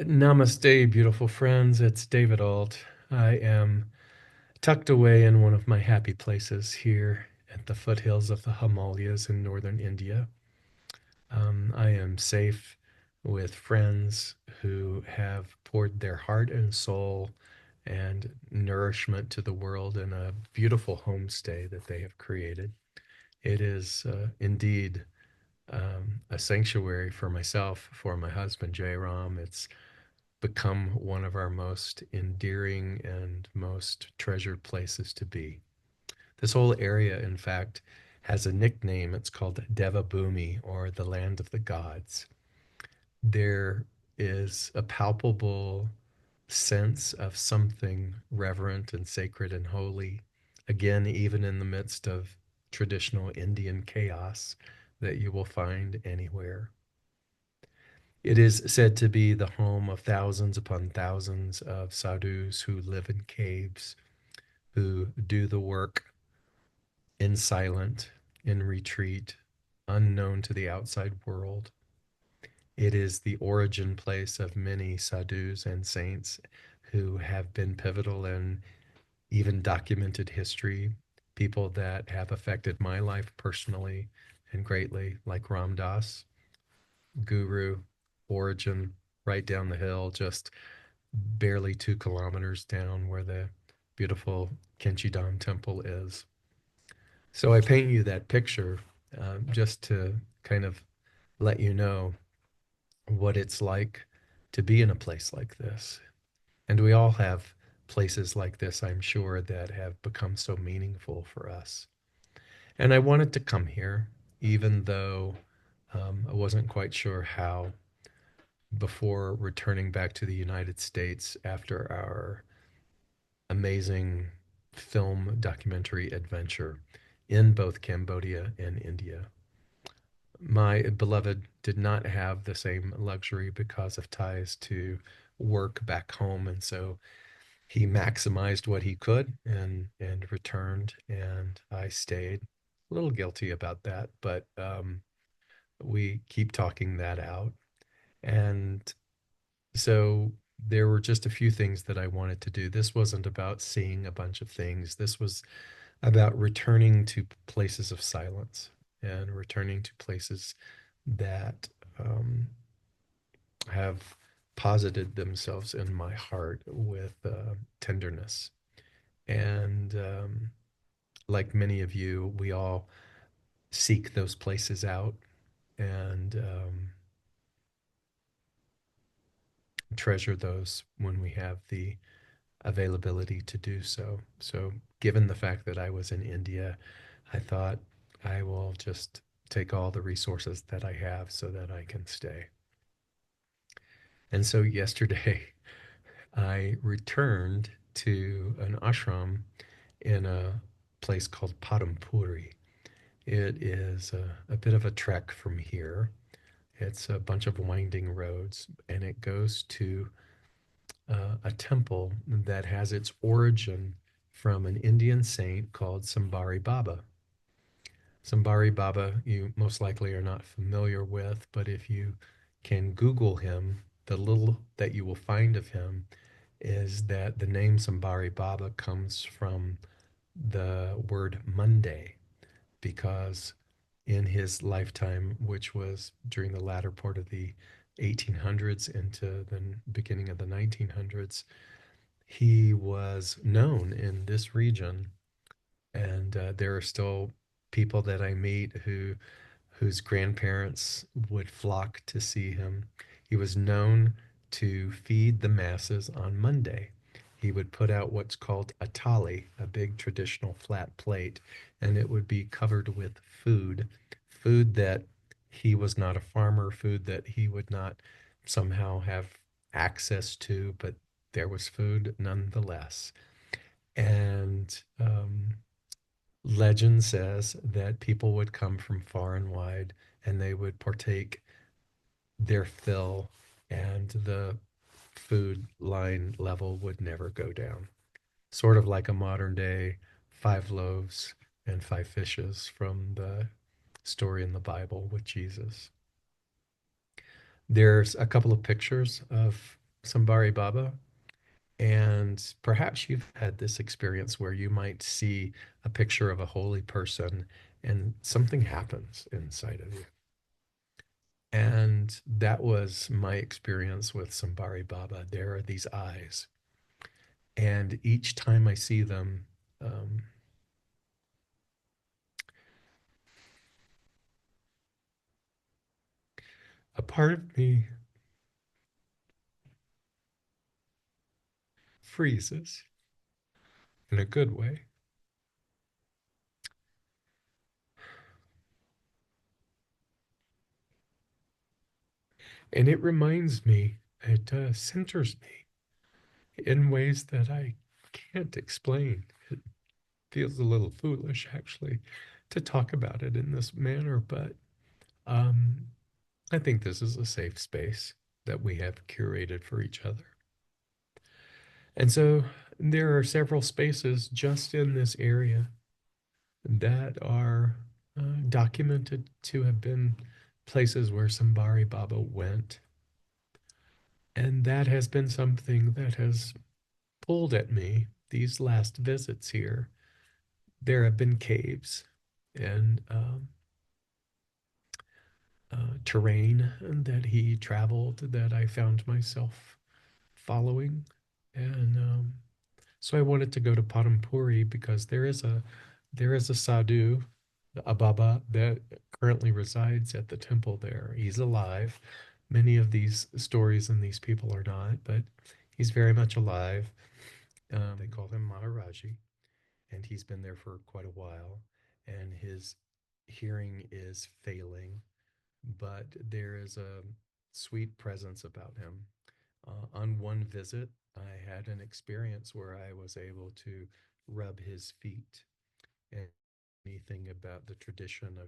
Namaste, beautiful friends. It's David Ault. I am tucked away in one of my happy places here at the foothills of the Himalayas in northern India. I am safe with friends who have poured their heart and soul and nourishment to the world in a beautiful homestay that they have created. It is indeed a sanctuary for myself, for my husband, Jay Ram. It's become one of our most endearing and most treasured places to be. This whole area, in fact, has a nickname. It's called Devabhumi, or the land of the gods. There is a palpable sense of something reverent and sacred and holy, again, even in the midst of traditional Indian chaos that you will find anywhere. It is said to be the home of thousands upon thousands of sadhus who live in caves, who do the work in silent, in retreat, unknown to the outside world. It is the origin place of many sadhus and saints who have been pivotal in even documented history, people that have affected my life personally and greatly, like Ram Dass, Guru, origin, right down the hill, just barely 2 kilometers down where the beautiful Kenchidan temple is. So I paint you that picture just to kind of let you know what it's like to be in a place like this. And we all have places like this, I'm sure, that have become so meaningful for us. And I wanted to come here, even though I wasn't quite sure how, before returning back to the United States after our amazing film documentary adventure in both Cambodia and India. My beloved did not have the same luxury because of ties to work back home, and so he maximized what he could and returned, and I stayed. A little guilty about that, but we keep talking that out. And so there were just a few things that I wanted to do. This wasn't about seeing a bunch of things. This was about returning to places of silence and returning to places that have posited themselves in my heart with tenderness. And like many of you, we all seek those places out and treasure those when we have the availability to do so. So, given the fact that I was in India, I thought I will just take all the resources that I have so that I can stay. And so, yesterday, I returned to an ashram in a place called Padampuri. It is a bit of a trek from here. It's a bunch of winding roads, and it goes to a temple that has its origin from an Indian saint called Sambari Baba. Sambari Baba, you most likely are not familiar with, but if you can Google him, the little that you will find of him is that the name Sambari Baba comes from the word Monday, because in his lifetime, which was during the latter part of the 1800s into the beginning of the 1900s, he was known in this region. And there are still people that I meet whose grandparents would flock to see him. He was known to feed the masses on Monday. He would put out what's called a thali, a big traditional flat plate, and it would be covered with food, food that he was not a farmer, food that he would not somehow have access to, but there was food nonetheless. And legend says that people would come from far and wide and they would partake their fill, and the food line level would never go down. Sort of like a modern day 5 loaves and 5 fishes from the story in the Bible with Jesus. There's a couple of pictures of Sambari Baba. And perhaps you've had this experience where you might see a picture of a holy person and something happens inside of you. And that was my experience with Sambari Baba. There are these eyes. And each time I see them, um, a part of me freezes in a good way. And it reminds me, it centers me in ways that I can't explain. It feels a little foolish, actually, to talk about it in this manner, but um, I think this is a safe space that we have curated for each other. And so there are several spaces just in this area that are documented to have been places where Sambari Baba went. And that has been something that has pulled at me these last visits here. There have been caves and terrain that he traveled that I found myself following. And so I wanted to go to Padampuri because there is a sadhu, a Baba, that currently resides at the temple there. He's alive. Many of these stories and these people are not, but he's very much alive. They call him Maharaji, and he's been there for quite a while. And his hearing is failing, but there is a sweet presence about him. On one visit, I had an experience where I was able to rub his feet. And anything about the tradition of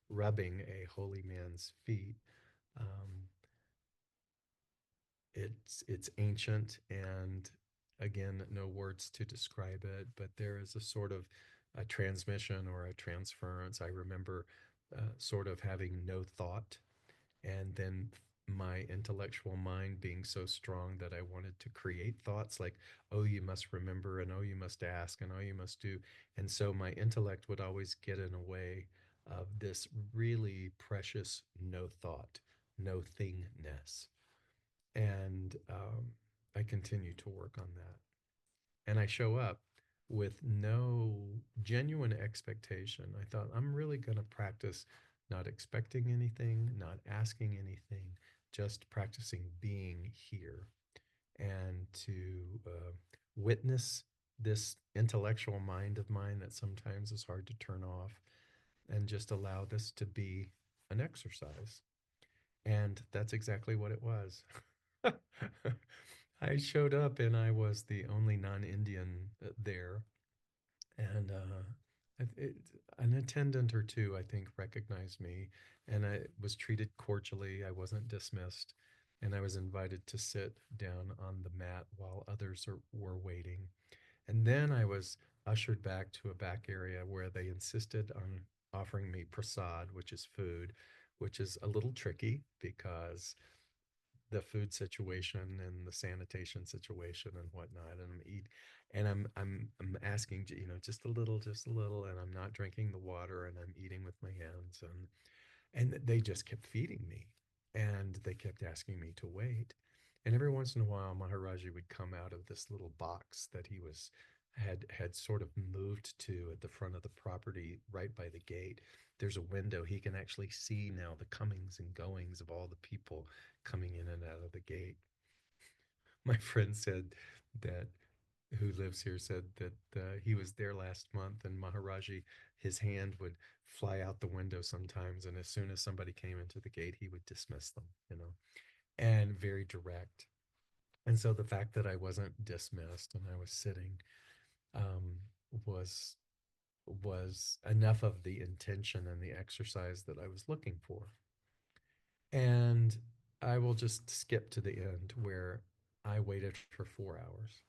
rubbing a holy man's feet, um, it's ancient, and again, no words to describe it, but there is a sort of a transmission or a transference. I remember sort of having no thought, and then my intellectual mind being so strong that I wanted to create thoughts like, oh, you must remember, and oh, you must ask, and oh, you must do. And so my intellect would always get in a way of this really precious no thought, no thingness. And I continue to work on that. And I show up with no genuine expectation. I thought, I'm really going to practice not expecting anything, not asking anything, just practicing being here and to witness this intellectual mind of mine that sometimes is hard to turn off and just allow this to be an exercise. And that's exactly what it was. I showed up and I was the only non Indian there. And an attendant or two, I think, recognized me. And I was treated cordially. I wasn't dismissed. And I was invited to sit down on the mat while others were waiting. And then I was ushered back to a back area where they insisted on offering me prasad, which is food, which is a little tricky because the food situation and the sanitation situation and whatnot, and I'm asking, just a little, and I'm not drinking the water, and I'm eating with my hands, and they just kept feeding me, and they kept asking me to wait. And every once in a while, Maharaji would come out of this little box that he was had sort of moved to at the front of the property, right by the gate. There's a window. He can actually see now the comings and goings of all the people coming in and out of the gate. My friend said that who lives here said that he was there last month, and Maharaji, his hand would fly out the window sometimes, and as soon as somebody came into the gate, he would dismiss them, and very direct. And so the fact that I wasn't dismissed and I was sitting um, was was enough of the intention and the exercise that I was looking for. And I will just skip to the end where I waited for 4 hours.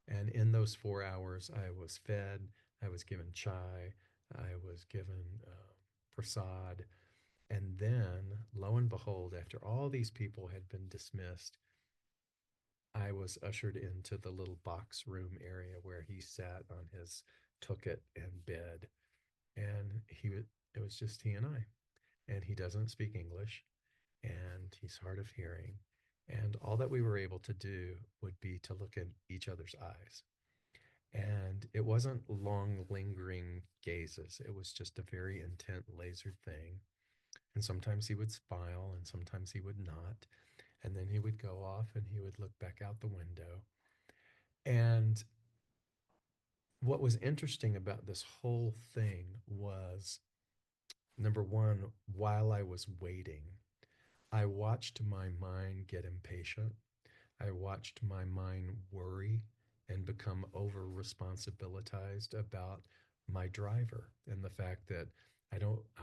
And in those 4 hours, I was fed, I was given chai, I was given prasad. And then, lo and behold, after all these people had been dismissed, I was ushered into the little box room area where he sat on his tucket and bed, and it was just he and I. And he doesn't speak English, and he's hard of hearing. And all that we were able to do would be to look in each other's eyes. And it wasn't long, lingering gazes. It was just a very intent, lasered thing. And sometimes he would smile, and sometimes he would not. And then he would go off and he would look back out the window. And what was interesting about this whole thing was number one, while I was waiting, I watched my mind get impatient. I watched my mind worry and become over responsibilitized about my driver and the fact that I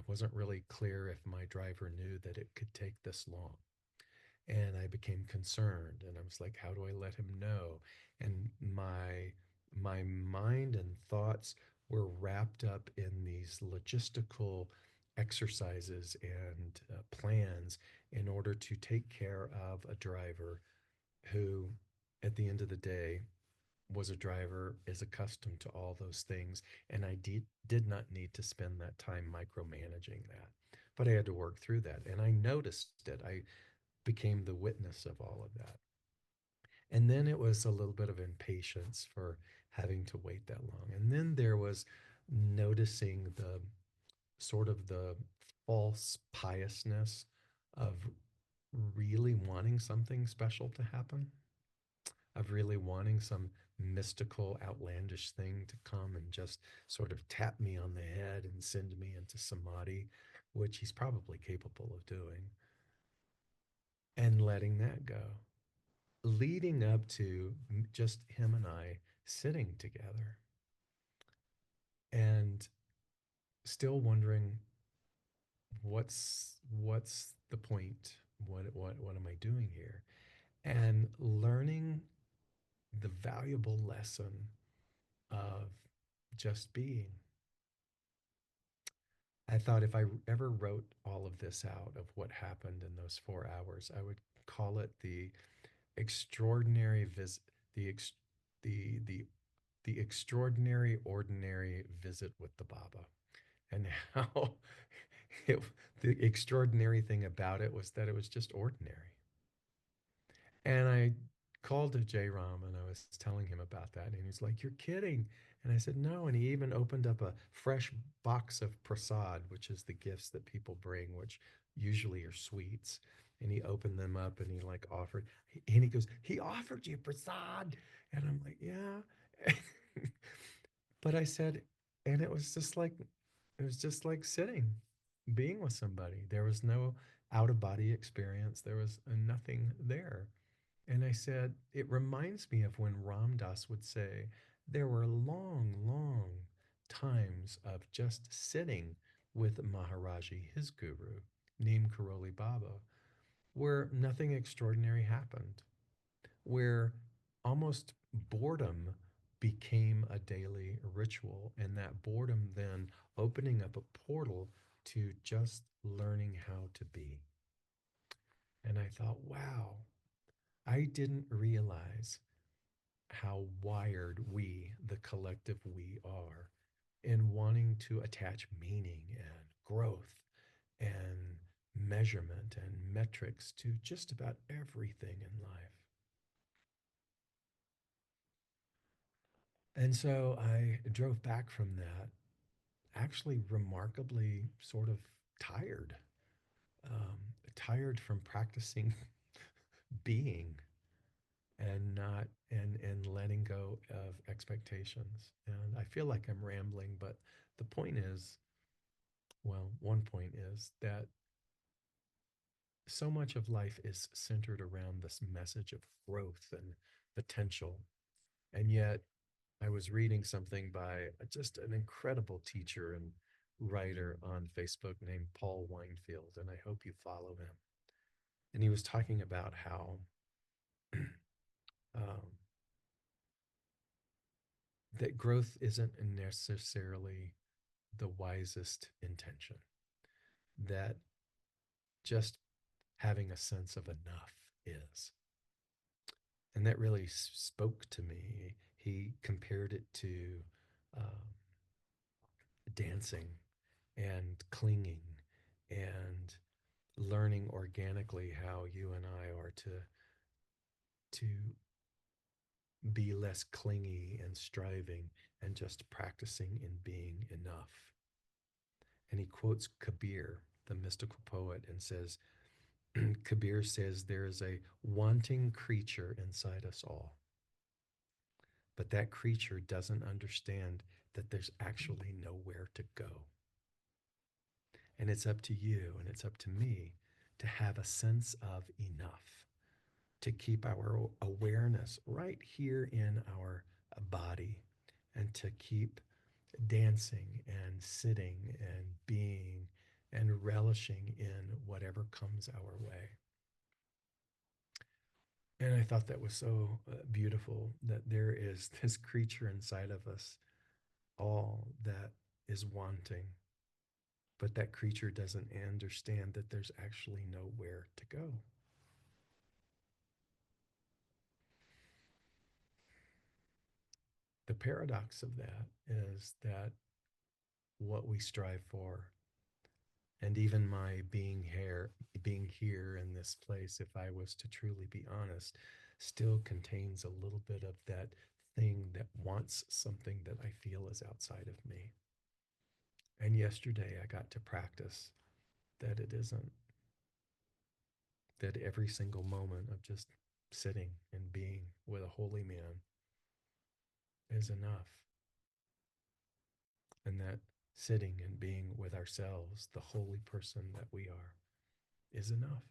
wasn't really clear if my driver knew that it could take this long. And I became concerned and I was like, how do I let him know? And my mind and thoughts were wrapped up in these logistical exercises and plans in order to take care of a driver who, at the end of the day, was a driver, is accustomed to all those things. And did not need to spend that time micromanaging that. But I had to work through that. And I noticed it. I became the witness of all of that. And then it was a little bit of impatience for having to wait that long. And then there was noticing the sort of the false piousness of really wanting something special to happen, of really wanting some mystical, outlandish thing to come and just sort of tap me on the head and send me into samadhi, which he's probably capable of doing, and letting that go, leading up to just him and I sitting together and still wondering what's the point? What am I doing here? And learning the valuable lesson of just being. I thought if I ever wrote all of this out of what happened in those 4 hours, I would call it the extraordinary visit, the the extraordinary ordinary visit with the Baba. And how it, the extraordinary thing about it was that it was just ordinary. And I called to J Ram and I was telling him about that. And he's like, "You're kidding." And I said, "No." And he even opened up a fresh box of prasad, which is the gifts that people bring, which usually are sweets. And he opened them up and he like offered, and he goes, "He offered you prasad." And I'm like, "Yeah." But I said, and it was just like sitting, being with somebody. There was no out of body experience. There was nothing there. And I said, it reminds me of when Ram Dass would say, there were long, long times of just sitting with Maharaji, his guru, Neem Karoli Baba, where nothing extraordinary happened, where almost boredom became a daily ritual, and that boredom then opening up a portal to just learning how to be. And I thought, wow, I didn't realize how wired we, the collective we, are in wanting to attach meaning and growth and measurement and metrics to just about everything in life. And so I drove back from that actually remarkably sort of tired, tired from practicing being and not and letting go of expectations. And I feel like I'm rambling, but the point is, well, one point is that so much of life is centered around this message of growth and potential. And yet I was reading something by just an incredible teacher and writer on Facebook named Paul Weinfield, and I hope you follow him. And he was talking about how um, that growth isn't necessarily the wisest intention, that just having a sense of enough is. And that really spoke to me. He compared it to um, dancing and clinging and learning organically how you and I are to be less clingy and striving and just practicing in being enough. And he quotes Kabir, the mystical poet, and says, Kabir says, there is a wanting creature inside us all, but that creature doesn't understand that there's actually nowhere to go. And it's up to you and it's up to me to have a sense of enough, to keep our awareness right here in our body, and to keep dancing and sitting and being and relishing in whatever comes our way. And I thought that was so beautiful that there is this creature inside of us all that is wanting, but that creature doesn't understand that there's actually nowhere to go. The paradox of that is that what we strive for, and even my being here in this place, if I was to truly be honest, still contains a little bit of that thing that wants something that I feel is outside of me. And yesterday I got to practice that it isn't, that every single moment of just sitting and being with a holy man is enough. And that sitting and being with ourselves, the holy person that we are, is enough.